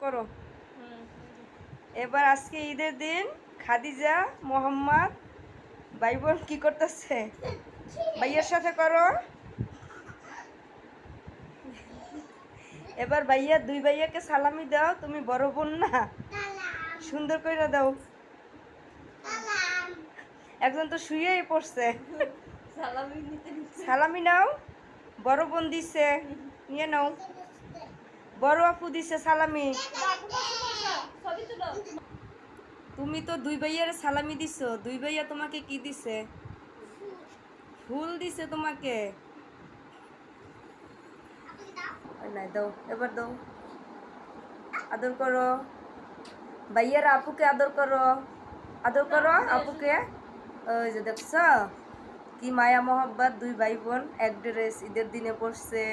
করো। এবার আজকে ঈদের দিন খাদিজা মোহাম্মদ ভাই বোন কি করতেছে? ভাইয়ের সাথে করো। এবার ভাইয়া দুই ভাইয়াকে সালামি দাও, তুমি বড় বোন না, সুন্দর করে দাও। একজন তো শুয়েই পড়ছে। সালামি নাও, বড় বোন দিছে, নিয়ে নাও। বড় আপু দিছে সালামি। তুমি তো দুই ভাইয়ার সালামি দিছো, দুই ভাইয়া তোমাকে কি দিছে? ফুল দিছে তোমাকে। নাই দাও, এবার দাও, আদর করো। ভাইয়ার আপুকে আদর করো, আদর করো আপুকে। ওই যে দেখছ কি মায়া মোহাব্বত, দুই ভাই বোন এক ড্রেস ঈদের দিনে পড়ছে।